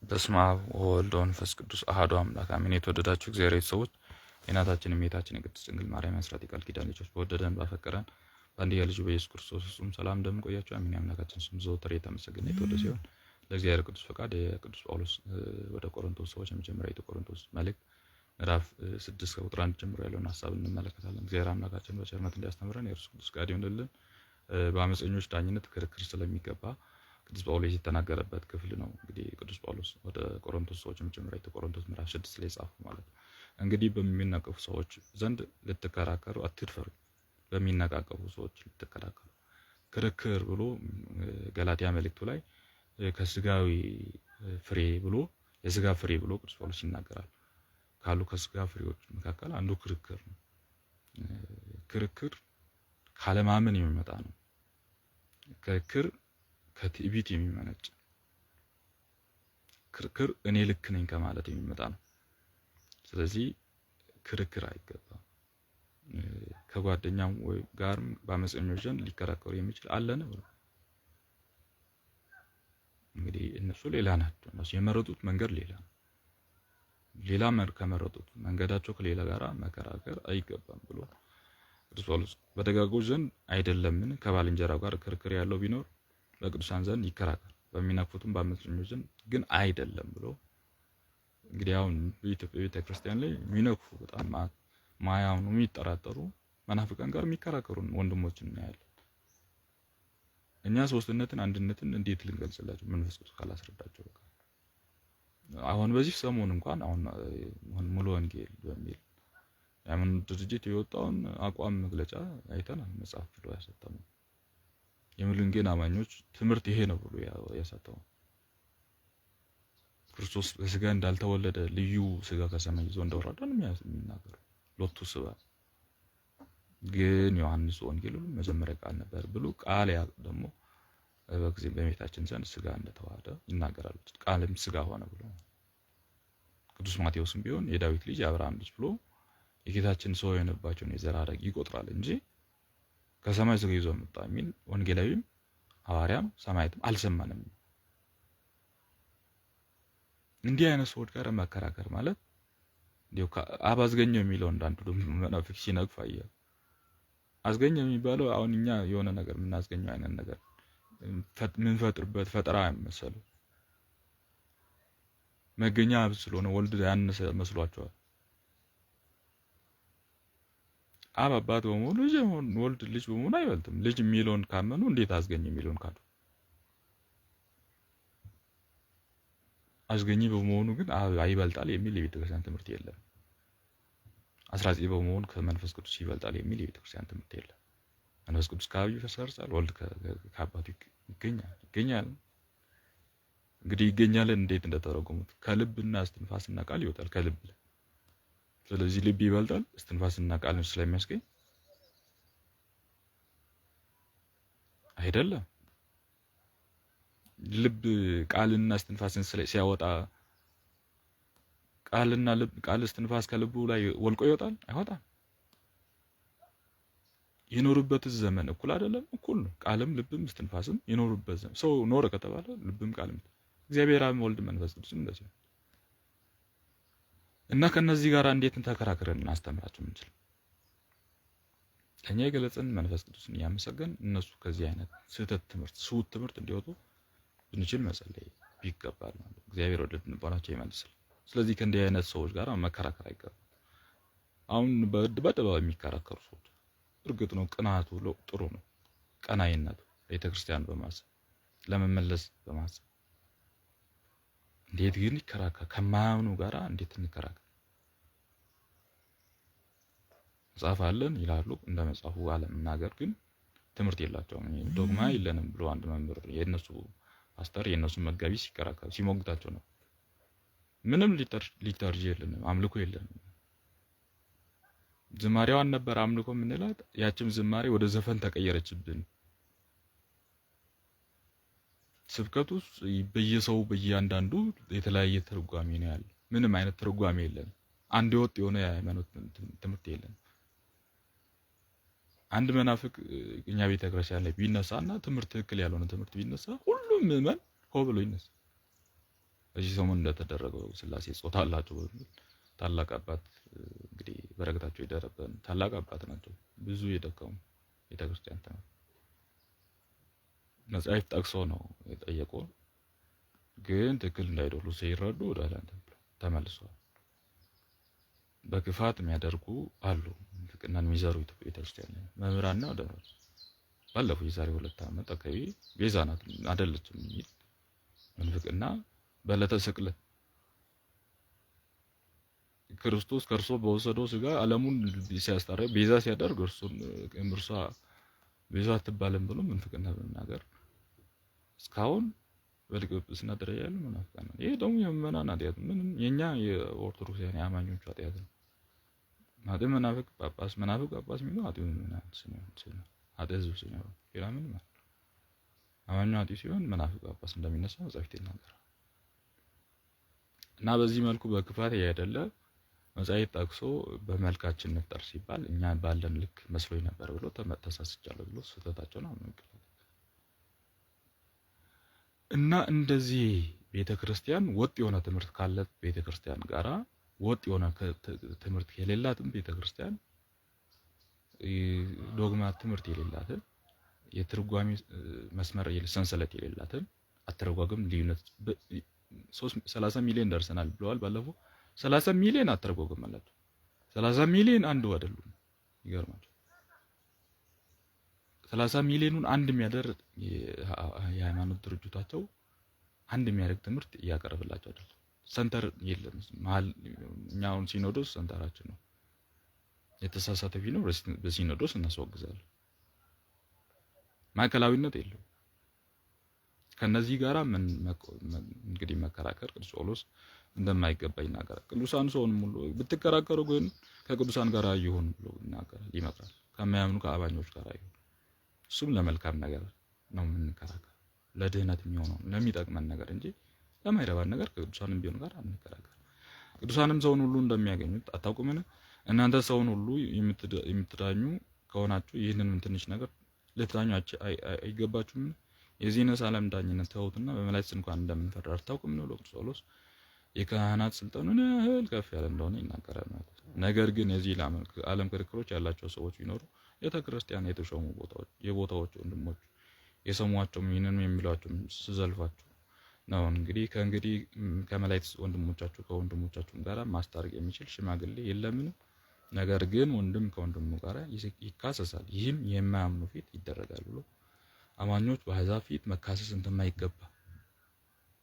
በስመ አብ ወወልድ ወመንፈስ ቅዱስ አሐዱ አምላክ አሜን። የተወደዳችሁ እግዚአብሔር ቤተሰቦች የእናታችን የእመቤታችን የቅድስት ድንግል ማርያም አስራት የቃል ኪዳን ልጆች በወደደን ባፈቀረን በአንድያ ልጁ በኢየሱስ ክርስቶስ ፍጹም ሰላም እንደምን ቆያችሁ? አሜን። አምላካችን ስም ዘወትር የተመሰገነ የተወደደ ሲሆን ለእግዚአብሔር ቅዱስ ፈቃድ የቅዱስ ጳውሎስ ወደ ቆሮንቶስ ሰዎች የመጀመሪያዊቱ ቆሮንቶስ መልእክት ምዕራፍ 6 ከቁጥር 1 ጀምሮ ያለውን ሐሳብ እንመለከታለን። እግዚአብሔር አምላካችን በቸርነት እንዲያስተምረን የእርሱ ቅዱስ ፈቃድ ይሁንልን። በአመፀኞች ዳኝነት ክርክር ስለሚገባ ቅዱስ ጳውሎስ የተናገረበት ክፍል ነው። እንግዲህ ቅዱስ ጳውሎስ ወደ ቆሮንቶስ ሰዎች መጀመሪያዊቱ ቆሮንቶስ ምዕራፍ 6 ላይ ጻፈ ማለት ነው። እንግዲህ በሚነቀፉ ሰዎች ዘንድ ልትከራከሩ አትድፈሩ። በሚነቃቀፉ ሰዎች ልትከራከሩ ክርክር ብሎ ገላትያ መልእክቱ ላይ ከስጋዊ ፍሬ ብሎ የስጋ ፍሬ ብሎ ቅዱስ ጳውሎስ ይናገራል። ካሉ ከስጋ ፍሬዎች መካከል አንዱ ክርክር ነው። ክርክር ካለማመን የሚመጣ ነው። ክርክር ከትዕቢት የሚመነጭ ክርክር እኔ ልክ ነኝ ከማለት የሚመጣ ነው። ስለዚህ ክርክር አይገባም። ከጓደኛም ወይ ጋርም በአመፀኞች ዘንድ ሊከራከሩ የሚችል አለን ብሎ እንግዲህ እነሱ ሌላ ናቸው። እነሱ የመረጡት መንገድ ሌላ ነው። ሌላ ከመረጡት መንገዳቸው ከሌላ ጋራ መከራከር አይገባም ብሎ ቅዱስ ጳውሎስ በደጋጎች ዘንድ አይደለምን ከባልንጀራው ጋር ክርክር ያለው ቢኖር በቅዱሳን ዘንድ ይከራከር፣ በሚነቅፉትም በአመፀኞች ዘንድ ግን አይደለም ብሎ እንግዲህ አሁን በኢትዮጵያ ቤተክርስቲያን ላይ የሚነቅፉ በጣም ማያምኑ የሚጠራጠሩ መናፍቃን ጋር የሚከራከሩ ወንድሞችን እናያለን። እኛ ሶስትነትን አንድነትን እንዴት ልንገልጽላቸው መንፈስ ቅዱስ ካላስረዳቸው በቃ አሁን በዚህ ሰሞን እንኳን አሁን ሙሉ ወንጌል በሚል ያምን ድርጅት የወጣውን አቋም መግለጫ አይተናል። መጽሐፍ ብሎ ያሰጠው የሙሉ ወንጌል አማኞች ትምህርት ይሄ ነው ብሎ ያሰጠው ክርስቶስ በስጋ እንዳልተወለደ ልዩ ስጋ ከሰማይ ይዞ እንደወረደ ነው የሚናገረው። ሎቱ ስባ ግን ዮሐንስ ወንጌሉ መጀመሪያ ቃል ነበር ብሎ ቃል ያ ደግሞ በጊዜ በቤታችን ዘንድ ስጋ እንደተዋሃደ ይናገራል። ቃልም ስጋ ሆነ ብሎ ቅዱስ ማቴዎስም ቢሆን የዳዊት ልጅ የአብርሃም ልጅ ብሎ የጌታችን ሰው የነበባቸውን የዘር ሐረግ ይቆጥራል እንጂ ከሰማይ ስጋ ይዞ መጣ የሚል ወንጌላዊም ሐዋርያም ሰማዕትም አልሰማንም። እንዲህ አይነት ሰዎች ጋር መከራከር ማለት እንዲሁ አብ አዝገኘው የሚለው እንዳንዱ መናፍቅ ሲነግፍ አየህ። አዝገኘው የሚባለው አሁን እኛ የሆነ ነገር የምናዝገኘው አይነት ነገር የምንፈጥርበት ፈጠራ መሰሉ መገኛ ስለሆነ ወልድ ያነሰ መስሏቸዋል። አብ አባት በመሆኑ ልጅ ወልድ ልጅ በመሆኑ አይበልጥም። ልጅ የሚለውን ካመኑ እንዴት አዝገኝ የሚለውን ካዱ? አዝገኝ በመሆኑ ግን አብ አይበልጣል የሚል የቤተክርስቲያን ትምህርት የለም። አስራጺ በመሆኑ ከመንፈስ ቅዱስ ይበልጣል የሚል የቤተክርስቲያን ትምህርት የለም። መንፈስ ቅዱስ ከአብ ይሰርጻል፣ ወልድ ከአባቱ ይገኛል። እንግዲህ ይገኛል እንዴት እንደተረጎሙት ከልብና እስትንፋስና ቃል ይወጣል ከልብ። ስለዚህ ልብ ይበልጣል እስትንፋስና ቃል ስለሚያስገኝ አይደለም። ልብ ቃልና እስትንፋስን ሲያወጣ ቃልና ልብ ቃል እስትንፋስ ከልቡ ላይ ወልቆ ይወጣል አይወጣም? የኖሩበት ዘመን እኩል አይደለም? እኩል ነው። ቃልም ልብም እስትንፋስም የኖሩበት ዘመን ሰው ኖረ ከተባለ ልብም ቃልም እግዚአብሔር አብ ወልድ መንፈስ ቅዱስም እንደዚህ እና ከነዚህ ጋር እንዴት ተከራክረን እናስተምራቸው እንችል? ለኛ የገለጸን መንፈስ ቅዱስን እያመሰገን እነሱ ከዚህ አይነት ስህተት ትምህርት ስውት ትምህርት እንዲወጡ ብንችል መጸለይ ይገባል ማለት ነው። እግዚአብሔር ወደ ልቦናቸው ይመልስል። ስለዚህ ከእንዲህ አይነት ሰዎች ጋር መከራከር አይገባም። አሁን በደባባይ የሚከራከሩ ሰዎች እርግጥ ነው ቅናቱ ጥሩ ነው፣ ቀናይነቱ ቤተክርስቲያን በማሰብ ለመመለስ በማሰብ እንዴት ግን ይከራከር? ከማያምኑ ጋራ እንዴት እንከራከር? መጽሐፍ አለን ይላሉ እንደ መጽሐፉ አለመናገር ግን ትምህርት የላቸውም። ዶግማ የለንም ብሎ አንድ መምህር የነሱ ፓስተር የነሱ መጋቢ ሲከራከሩ ሲሞግታቸው ነው። ምንም ሊተርጂ የለንም፣ አምልኮ የለንም። ዝማሬዋን ነበር አምልኮ የምንላት፣ ያችም ዝማሬ ወደ ዘፈን ተቀየረችብን። ስብከቱ በየሰው በየአንዳንዱ የተለያየ ትርጓሜ ነው ያለው። ምንም አይነት ትርጓሜ የለም። አንድ ወጥ የሆነ የሃይማኖት ትምህርት የለም። አንድ መናፍቅ እኛ ቤተክርስቲያን ላይ ቢነሳና ትምህርት ትክክል ያልሆነ ትምህርት ቢነሳ ሁሉም ምዕመን ሆ ብሎ ይነሳ። እዚህ ሰሞን እንደተደረገው ስላሴ ጾታ አላቸው በሚል ታላቅ አባት እንግዲህ በረከታቸው ይደረብን። ታላቅ አባት ናቸው። ብዙ የደከሙ ቤተክርስቲያን መጽሐፍ ጠቅሶ ነው የጠየቀው። ግን ትክክል እንዳይደሉ ሲረዱ ወደ ኋላ ተመልሰዋል። በክፋት የሚያደርጉ አሉ። ፍቅናን የሚዘሩ ቤተክርስቲያን መምህራንና ወደ ባለፈው የዛሬ 2 ዓመት አካባቢ ቤዛ ናት አይደለችም የሚል ምንፍቅና በዕለተ ስቅለት ክርስቶስ ከእርሱ በወሰደው ስጋ ዓለሙን ሲያስታርቅ ቤዛ ሲያደርግ እርሱን እርሷ ቤዛ አትባልም ብሎ ምንፍቅና በመናገር እስካሁን በሊቀ ጵጵስና ደረጃ ያሉ መናፍቃን ነው። ይሄ ደግሞ የምእመናን ኃጢአት ምንም የኛ የኦርቶዶክሳውያን የአማኞቹ ኃጢአት ነው። አጤ መናፍቅ ጳጳስ የሚለው አጤ ምእመናን ሲሆን አጤ ህዝብ ሲሆን ሌላ ምን ማለት አማኙ አጤ ሲሆን መናፍቅ ጳጳስ እንደሚነሳ መጻሕፍት ይናገራል። እና በዚህ መልኩ በክፋት ያይደለ መጻሕፍት ጠቅሶ በመልካችን ነፍጠር ሲባል እኛ ባለን ልክ መስሎኝ ነበር ብሎ ተሳስቻለሁ ብሎ ስህተታቸውን አምነው እና እንደዚህ ቤተክርስቲያን ወጥ የሆነ ትምህርት ካለት ቤተክርስቲያን ጋራ ወጥ የሆነ ትምህርት የሌላትም ቤተክርስቲያን ዶግማ ትምህርት የሌላትን የትርጓሜ መስመር ሰንሰለት የሌላትን አተረጓጎም ልዩነት 30 ሚሊዮን ደርሰናል ብለዋል ባለፈው 30 ሚሊዮን አተረጓጎም አላቸው 30 ሚሊዮን አንዱ አይደሉም ይገርማል 30 ሚሊዮኑን አንድ የሚያደርግ የሃይማኖት ድርጅታቸው አንድ የሚያደርግ ትምህርት እያቀረበላቸው አይደል ሰንተር የለም መሀል እኛውን ሲኖዶስ ሰንተራችን ነው የተሳሳተ ቢኖር በሲኖዶስ እናስወግዛለን ማዕከላዊነት የለውም ከነዚህ ጋራ ምን እንግዲህ መከራከር ቅዱስ ጳውሎስ እንደማይገባ ይናገራል ቅዱሳን ሰውን ሙሉ ብትከራከሩ ግን ከቅዱሳን ጋራ ይሁን ብሎ ይናገራል ይመክራል ከማያምኑ ከአባኞች ጋራ ይሁን እሱም ለመልካም ነገር ነው የምንከራከር ለድህነት የሚሆነው ለሚጠቅመን ነገር እንጂ ለማይረባን ነገር ከቅዱሳንም ቢሆን ጋር አንከራከር ቅዱሳንም ሰውን ሁሉ እንደሚያገኙት አታውቁምን እናንተ ሰውን ሁሉ የምትዳኙ ከሆናችሁ ይህንን ትንሽ ነገር ልትዳኙ አይገባችሁም የዚህን ዓለም ዳኝነት ተውትና በመላእክት እንኳን እንደምንፈርድ አታውቁም ነው ቅዱስ ጳውሎስ የካህናት ስልጣኑን ያህል ከፍ ያለ እንደሆነ ይናገራል ማለት ነገር ግን የዚህ ዓለም ክርክሮች ያላቸው ሰዎች ቢኖሩ ቤተክርስቲያን የተሾሙ የቦታዎች ወንድሞች የሰሟቸው ምንንም የሚሏቸው ስዘልፋቸው ነው እንግዲህ ከመላእክት ወንድሞቻችሁ ከወንድሞቻችሁ ጋር ማስታረቅ የሚችል ሽማግሌ የለምን ነገር ግን ወንድም ከወንድሙ ጋር ይካሰሳል ይህም የማያምኑ ፊት ይደረጋል ብሎ አማኞች በአሕዛብ ፊት መካሰስ እንደማይገባ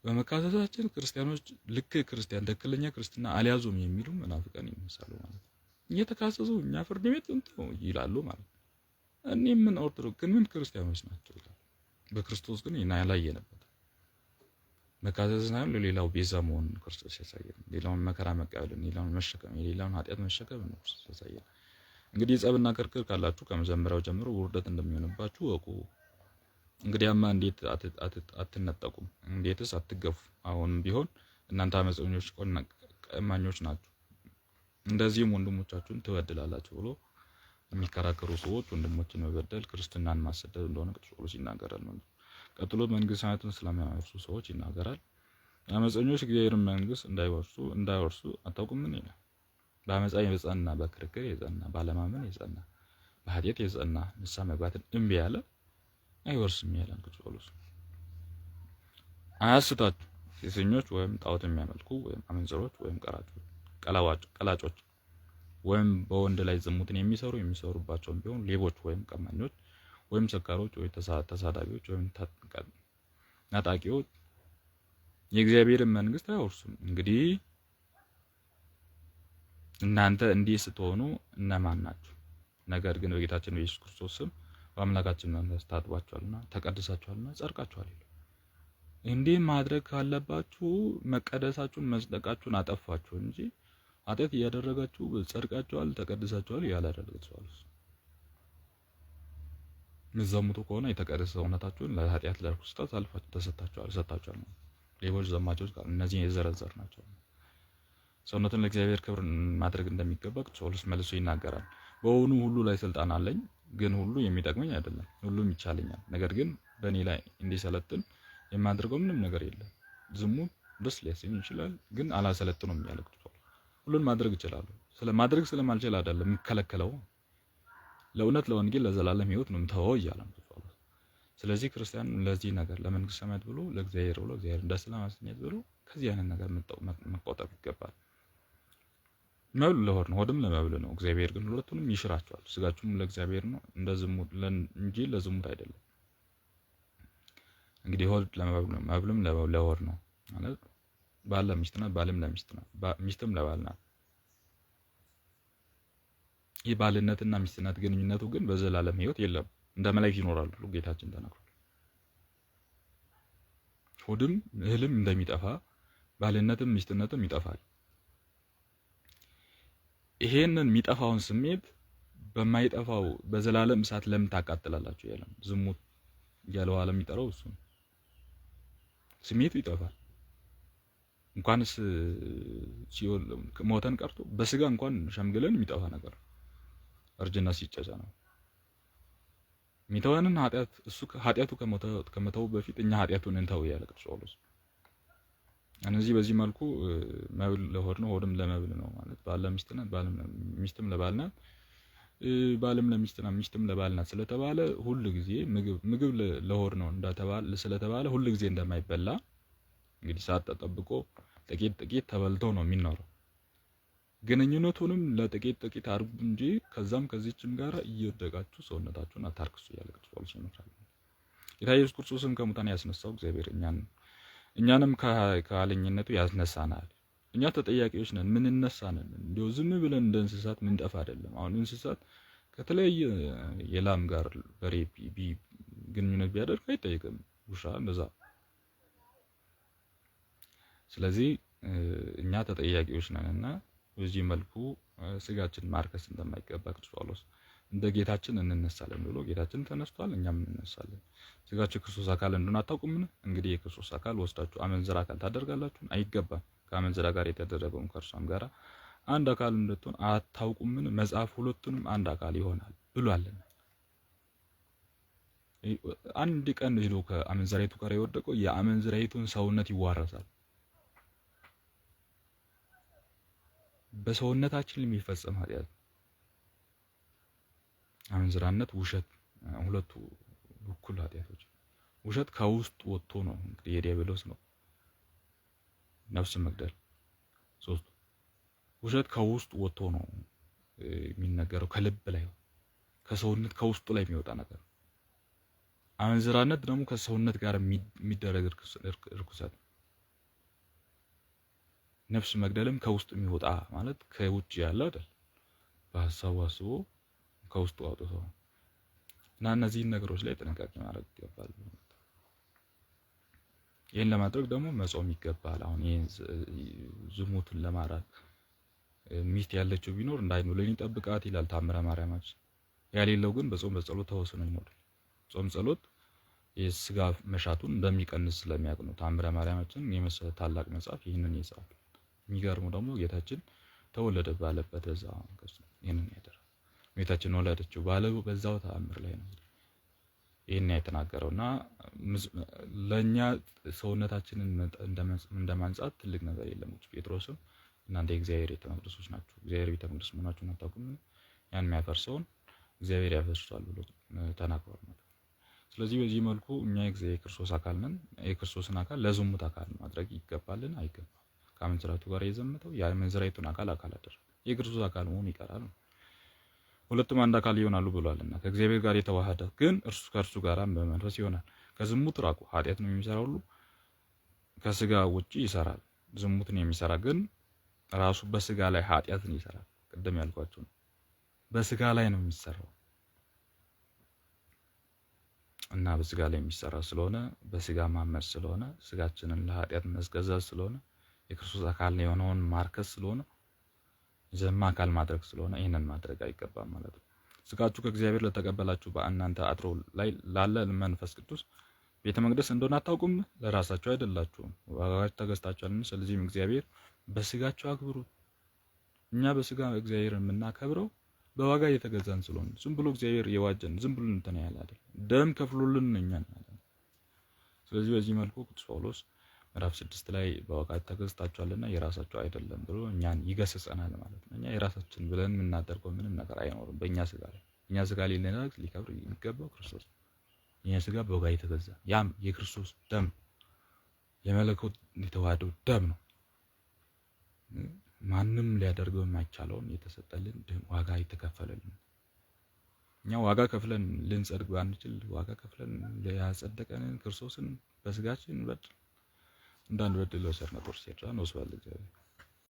በመካሰሳችን ክርስቲያኖች ልክ ክርስቲያን ትክክለኛ ክርስትና አልያዙም የሚሉ መናፍቃን ይመስላሉ ማለት እየተካሰሱ እኛ ፍርድ ቤት እንተው ይላሉ ማለት እኔ ምን ኦርቶዶክስ ግን ምን ክርስቲያኖች ናቸው በክርስቶስ ግን ያላየነበት መካሰስና ለሌላው ቤዛ መሆን ክርስቶስ ያሳየን ሌላውን መከራ መቀበልን ሌላውን መሸከም ሌላውን ኃጢአት መሸከም ነው ክርስቶስ ያሳየን እንግዲህ ጸብና ክርክር ካላችሁ ከመጀመሪያው ጀምሮ ውርደት እንደሚሆንባችሁ ወቁ እንግዲያማ እንዴት አትነጠቁም እንዴትስ አትገፉ አሁን ቢሆን እናንተ አመፀኞች ቀማኞች ናችሁ እንደዚህም ወንድሞቻችሁን ትበድላላችሁ ብሎ የሚከራከሩ ሰዎች ወንድሞችን መበደል ክርስትናን ማሰደድ እንደሆነ ቅዱስ ጳውሎስ ይናገራል ማለት ቀጥሎ መንግስተ ሰማያትን ስለማይወርሱ ሰዎች ይናገራል አመፀኞች እግዚአብሔርን መንግስት እንዳይወርሱ አታውቁምን ይላል በአመፃ የጸና በክርክር የጸና ባለማመን የጸና በኃጢአት የጸና ንስሐ መግባትን እምቢ ያለ አይወርስም ይላል ቅዱስ ጳውሎስ አያስታችሁ ሴሰኞች ወይም ጣዖት የሚያመልኩ ወይም አመንዝሮች ወይም ቀላጮች ወይም በወንድ ላይ ዝሙትን የሚሰሩባቸው ቢሆን ሌቦች ወይም ቀማኞች ወይም ሰካሮች ወይም ተሳዳቢዎች ወይም ናጣቂዎች የእግዚአብሔርን መንግስት አይወርሱም እንግዲህ እናንተ እንዲህ ስትሆኑ እነማን ናችሁ ነገር ግን በጌታችን በኢየሱስ ክርስቶስ ስም በአምላካችን መንፈስ ታጥባችኋልና ተቀድሳችኋልና ጸድቃችኋል እንዲህ ማድረግ ካለባችሁ መቀደሳችሁን መጽደቃችሁን አጠፋችሁ እንጂ ኃጢአት እያደረጋችሁ ጸድቃችኋል ተቀድሳችኋል ያላደረጋችኋል ምዘሙቱ ከሆነ የተቀደሰ ሰውነታችሁን ለኃጢአት ለርኩሰት አልፋችሁ ተሰጣችኋል ሌቦች ዘማቾች ጋር እነዚህ የዘረዘር ናቸው ሰውነትን ለእግዚአብሔር ክብር ማድረግ እንደሚገባ ቅዱስ ጳውሎስ መልሶ ይናገራል በእውኑ ሁሉ ላይ ስልጣን አለኝ ግን ሁሉ የሚጠቅመኝ አይደለም ሁሉም ይቻለኛል ነገር ግን በእኔ ላይ እንዲሰለጥን የማደርገው ምንም ነገር የለም ዝሙት ደስ ሊያሰኝ ይችላል፣ ግን አላሰለጥኑም እያለ ቅዱስ ጳውሎስ ሁሉን ማድረግ ይችላሉ። ማድረግ ስለማልችል አይደለም የምከለከለው፣ ለእውነት ለወንጌል ለዘላለም ሕይወት ነው የምተወው እያለ ነው ቅዱስ ጳውሎስ። ስለዚህ ክርስቲያን ለዚህ ነገር ለመንግስተ ሰማያት ብሎ ለእግዚአብሔር ብሎ እግዚአብሔር ደስ ለማሰኘት ብሎ ከዚህ አይነት ነገር መቆጠብ ይገባል። መብል ለሆድ ነው፣ ሆድም ለመብል ነው። እግዚአብሔር ግን ሁለቱንም ይሽራቸዋል። ስጋችሁም ለእግዚአብሔር ነው እንደ ዝሙት እንጂ ለዝሙት አይደለም። እንግዲህ ሆድ ለመብል ነው፣ መብልም ለሆድ ነው ማለት ባል ለሚስት ናት፣ ባልም ለሚስት ናት፣ ሚስትም ለባል ናት። ይህ ባልነትና ሚስትነት ግንኙነቱ ግን በዘላለም ሕይወት የለም። እንደ መላእክት ይኖራሉ ብሎ ጌታችን ተናግሯል። ሆድም እህልም እንደሚጠፋ ባልነትም ሚስትነትም ይጠፋል። ይሄንን የሚጠፋውን ስሜት በማይጠፋው በዘላለም እሳት ለምን ታቃጥላላችሁ? ያለም ዝሙት ያለው ዓለም የሚጠራው እሱ ነው። ስሜቱ ይጠፋል። እንኳንስ ሲኦል ሞተን ቀርቶ በስጋ እንኳን ሸምግለን የሚጠፋ ነገር እርጅና ሲጨዛ ነው የሚተወንን ኃጢአት እሱ ኃጢአቱ ከመተው በፊት እኛ ኃጢአቱን እንተው ያለ ቅዱስ ጳውሎስ። እነዚህ በዚህ መልኩ መብል ለሆድ ነው፣ ሆድም ለመብል ነው ማለት ባል ለሚስት ናት፣ ሚስትም ለባል ናት፣ ባልም ለሚስት ናት፣ ሚስትም ለባል ናት ስለተባለ ሁሉ ጊዜ ምግብ ለሆድ ነው ስለተባለ ሁሉ ጊዜ እንደማይበላ እንግዲህ ሰዓት ተጠብቆ ጥቂት ተበልቶ ነው የሚኖረው። ግንኙነቱንም ለጥቂት አድርጉ እንጂ ከዛም ከዚህችም ጋር እየወደቃችሁ ሰውነታችሁን አታርክሱ እያለ ቅዱስ ጳውሎስ ይመክራል። ጌታ ኢየሱስ ክርስቶስም ከሙታን ያስነሳው እግዚአብሔር እኛንም ከኋለኝነቱ ያስነሳናል። እኛ ተጠያቂዎች ነን፣ ምን እነሳነን እንዲሁ ዝም ብለን እንደ እንስሳት ምንጠፋ አይደለም። አሁን እንስሳት ከተለያየ የላም ጋር በሬ ግንኙነት ቢያደርግ አይጠይቅም፣ ውሻ እንደዛ። ስለዚህ እኛ ተጠያቂዎች ነንና በዚህ መልኩ ስጋችን ማርከስ እንደማይገባ ቅዱስ ጳውሎስ እንደ ጌታችን እንነሳለን ብሎ ጌታችን ተነስቷል፣ እኛም እንነሳለን። ስጋችሁ የክርስቶስ አካል እንደሆነ አታውቁምን? እንግዲህ የክርስቶስ አካል ወስዳችሁ አመንዝራ አካል ታደርጋላችሁ? አይገባም። ከአመንዝራ ጋር የተደረገውን ከእርሷም ጋር አንድ አካል እንድትሆን አታውቁምን? መጽሐፍ ሁለቱንም አንድ አካል ይሆናል ብሏልና። አንድ ቀን ሄዶ ከአመንዝራይቱ ጋር የወደቀው የአመንዝራይቱን ሰውነት ይዋረሳል። በሰውነታችን የሚፈጸም ኃጢአት አመንዝራነት፣ ውሸት፣ ሁለቱ እኩል ኃጢአቶች። ውሸት ከውስጥ ወጥቶ ነው እንግዲህ የዲያብሎስ ነው። ነፍስ መግደል ሶስቱ። ውሸት ከውስጥ ወጥቶ ነው የሚነገረው፣ ከልብ ላይ ከሰውነት ከውስጡ ላይ የሚወጣ ነገር። አመንዝራነት ደግሞ ከሰውነት ጋር የሚደረግ ርኩሰት። ነፍስ መግደልም ከውስጥ የሚወጣ ማለት ከውጭ ያለ አይደል፣ በሐሳቡ አስቦ ከውስጡ አውጥቶ እና እነዚህን ነገሮች ላይ ጥንቃቄ ማድረግ ይገባል። ይህን ለማድረግ ደግሞ መጾም ይገባል። አሁን ይህን ዝሙትን ለማራቅ ሚስት ያለችው ቢኖር እንዳይኖለኝ ጠብቃት ይላል ታምረ ማርያማችን። ያሌለው ግን በጾም በጸሎት ተወስኖ ይኖር። ጾም ጸሎት የስጋ መሻቱን እንደሚቀንስ ስለሚያውቅ ነው ታምረ ማርያማችን የመሰለ ታላቅ መጽሐፍ ይህንን ይጻፋል። የሚገርመው ደግሞ ጌታችን ተወለደ ባለበት በዛ አንቀጽ ይህንን ያደረገው ጌታችን ወለደችው ባለው በዛው ተአምር ላይ ነው ይህን የተናገረውና ለኛ ሰውነታችንን እንደማንጻት ትልቅ ነገር የለም። ጴጥሮስም እናንተ የእግዚአብሔር ቤተ መቅደሶች ናችሁ፣ እግዚአብሔር ቤተ መቅደስ መሆናችሁን አታውቁም? ያን የሚያፈርሰውን እግዚአብሔር ያፈርሳል ብሎ ተናግሯል ማለት ነው። ስለዚህ በዚህ መልኩ እኛ የክርስቶስ አካል ነን። የክርስቶስን አካል ለዝሙት አካል ማድረግ ይገባልን? አይገባም። ከአመንዝራቱ ጋር የዘመተው የአመንዝራይቱን አካል አደረገ። የክርስቶስ አካል መሆን ይቀራል። ሁለቱም አንድ አካል ይሆናሉ ብሏልና ከእግዚአብሔር ጋር የተዋሃደ ግን ከእርሱ ጋር በመንፈስ ይሆናል። ከዝሙት ራቁ። ኃጢአትን የሚሰራ ሁሉ ከስጋ ውጪ ይሰራል። ዝሙትን የሚሰራ ግን ራሱ በስጋ ላይ ኃጢአትን ይሰራል። ቅድም ያልኳችሁ ነው። በስጋ ላይ ነው የሚሰራው እና በስጋ ላይ የሚሰራ ስለሆነ በስጋ ማመር ስለሆነ ስጋችንን ለኃጢአት መስገዛት ስለሆነ የክርስቶስ አካል የሆነውን ማርከስ ስለሆነ ዘማ አካል ማድረግ ስለሆነ ይህንን ማድረግ አይገባም ማለት ነው። ስጋችሁ ከእግዚአብሔር ለተቀበላችሁ በእናንተ አድሮ ላይ ላለ መንፈስ ቅዱስ ቤተ መቅደስ እንደሆነ አታውቁም? ለራሳችሁ አይደላችሁም፣ ዋጋችሁ ተገዝታችኋልና። ስለዚህም እግዚአብሔር በስጋችሁ አክብሩት። እኛ በስጋ እግዚአብሔር የምናከብረው በዋጋ የተገዛን ስለሆነ ዝም ብሎ እግዚአብሔር የዋጀን ዝም ብሎ እንትን ያለ አይደል፣ ደም ከፍሎልን እኛን ማለት ነው። ስለዚህ በዚህ መልኩ ቅዱስ ጳውሎስ ምዕራፍ 6 ላይ በዋጋ ተገዝታችኋልና የራሳችሁ አይደለም ብሎ እኛን ይገስጸናል ማለት ነው። እኛ የራሳችን ብለን የምናደርገው ምንም ነገር አይኖርም በእኛ ስጋ ላይ። እኛ ስጋ ሊከብር የሚገባው ክርስቶስ ነው። እኛ ስጋ በዋጋ የተገዛ ያም የክርስቶስ ደም የመለኮት የተዋህደው ደም ነው። ማንም ሊያደርገው የማይቻለውን የተሰጠልን ደም ዋጋ የተከፈለልን። እኛ ዋጋ ከፍለን ልንጸድቅ ባንችል ዋጋ ከፍለን ያጸደቀንን ክርስቶስን በስጋችን በድል እንዳንበድለው ሰርነ ጦር ሲያድራ ነው።